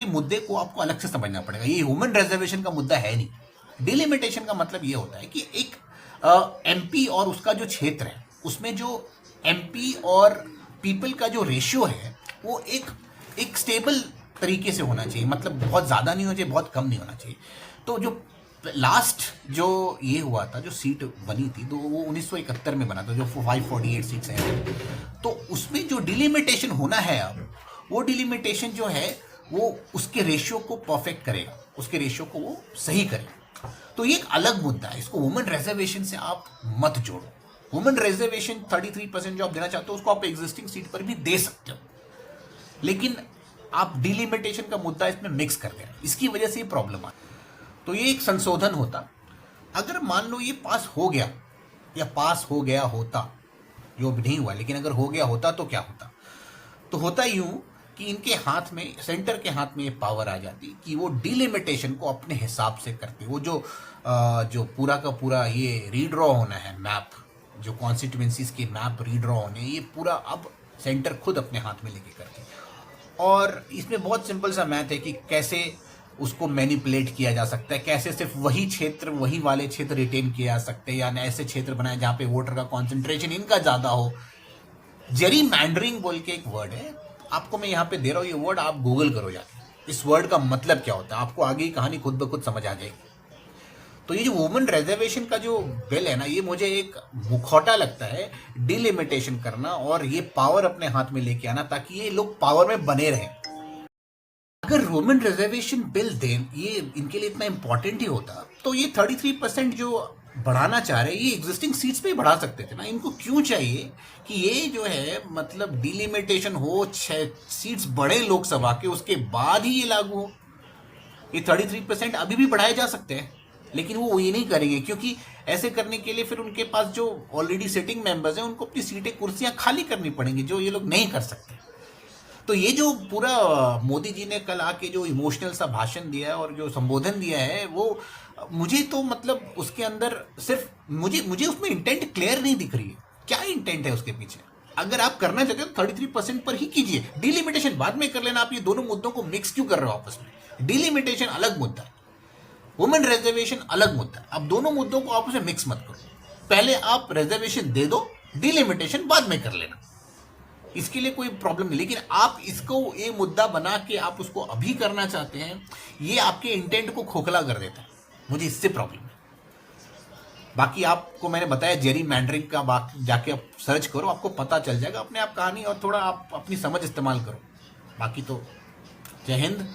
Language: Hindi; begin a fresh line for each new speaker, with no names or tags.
मुद्दे को आपको अलग से समझना पड़ेगा। ये ह्यूमन रिजर्वेशन का मुद्दा है नहीं। डिलिमिटेशन का मतलब ये होता है कि एक एमपी और उसका जो क्षेत्र है उसमें जो एमपी और पीपल का जो रेशियो है वो एक एक स्टेबल तरीके से होना चाहिए। मतलब बहुत ज़्यादा नहीं होना चाहिए, बहुत कम नहीं होना चाहिए। तो जो लास्ट जो ये हुआ था, जो सीट बनी थी, तो वो 1971 में बना था, जो 548 सीट्स हैं। तो उसमें जो डिलिमिटेशन होना है अब, वो डिलिमिटेशन जो है वो उसके रेशियो को परफेक्ट करेगा, उसके रेशियो को वो सही करेगा। तो ये एक अलग मुद्दा है, इसको वुमेन रिजर्वेशन से आप मत जोड़ो। वुमेन रिजर्वेशन 33% जो आप देना चाहते हो उसको आप एग्जिस्टिंग सीट पर भी दे सकते हो, लेकिन आप डिलिमिटेशन का मुद्दा इसमें मिक्स कर दे रहे हैं, इसकी वजह से ये प्रॉब्लम आ। तो ये एक संशोधन होता। अगर मान लो ये पास हो गया या पास हो गया होता, जो भी नहीं हुआ, लेकिन अगर हो गया होता तो क्या होता? तो होता यूं कि इनके हाथ में, सेंटर के हाथ में ये पावर आ जाती कि वो डिलिमिटेशन को अपने हिसाब से करते। वो जो पूरा का पूरा ये रीड्रॉ होना है मैप, जो कॉन्स्टिट्यूएंसीज के मैप रीड्रॉ होने, ये पूरा अब सेंटर खुद अपने हाथ में लेके करती। और इसमें बहुत सिंपल सा मैथ है कि कैसे उसको मैनिपुलेट किया जा सकता है, कैसे सिर्फ वही क्षेत्र, वही वाले क्षेत्र रिटेन किए जा सकते हैं, या ऐसे क्षेत्र बनाए जहाँ पे वोटर का कॉन्सेंट्रेशन इनका ज़्यादा हो। जेरी मैंडरिंग बोल के एक वर्ड है, आपको मैं यहाँ पे दे रहा हूँ, ये वर्ड आप गूगल करो जाके, इस वर्ड का मतलब क्या होता है, आपको आगे की कहानी खुद ब खुद समझ आ जाएगी। तो ये जो वुमेन रिजर्वेशन का जो बिल है ना, ये मुझे एक मुखौटा लगता है डिलिमिटेशन करना और ये पावर अपने हाथ में लेके आना, ताकि ये लोग पावर में बने रहें। अगर वुमेन रिजर्वेशन बिल दें, ये इनके लिए इतना इंपॉर्टेंट ही होता, तो ये 33% जो बढ़ाना चाह रहे हैं, ये एग्जिस्टिंग सीट्स पे ही बढ़ा सकते थे ना। इनको क्यों चाहिए कि ये जो है मतलब डिलिमिटेशन हो, 6 सीट्स बढ़े लोकसभा के, उसके बाद ही ये लागू हो? ये 33% अभी भी बढ़ाए जा सकते हैं, लेकिन वो ये नहीं करेंगे, क्योंकि ऐसे करने के लिए फिर उनके पास जो ऑलरेडी सिटिंग मेंबर्स हैं उनको अपनी सीटें, कुर्सियां खाली करनी पड़ेंगी, जो ये लोग नहीं कर सकते। तो ये जो पूरा मोदी जी ने कल आके जो इमोशनल सा भाषण दिया है और जो संबोधन दिया है, वो मुझे तो मतलब उसके अंदर सिर्फ मुझे उसमें इंटेंट क्लियर नहीं दिख रही है। क्या इंटेंट है उसके पीछे? अगर आप करना चाहते हो 33% पर ही कीजिए, डिलिमिटेशन बाद में कर लेना। आप ये दोनों मुद्दों को मिक्स क्यों कर रहे हो आपस में? डिलिमिटेशन अलग मुद्दा है, वुमेन रिजर्वेशन अलग मुद्दा है। अब दोनों मुद्दों को आपस में मिक्स मत करो। पहले आप रिजर्वेशन दे दो, डिलिमिटेशन बाद में कर लेना, इसके लिए कोई प्रॉब्लम नहीं। लेकिन आप इसको ये मुद्दा बना के आप उसको अभी करना चाहते हैं, ये आपके इंटेंट को खोखला कर देता है। मुझे इससे प्रॉब्लम है। बाकी आपको मैंने बताया जेरी मैंडरिंग का, बाकी जाके आप सर्च करो, आपको पता चल जाएगा अपने आप कहानी, और थोड़ा आप अपनी समझ इस्तेमाल करो। बाकी तो जय हिंद।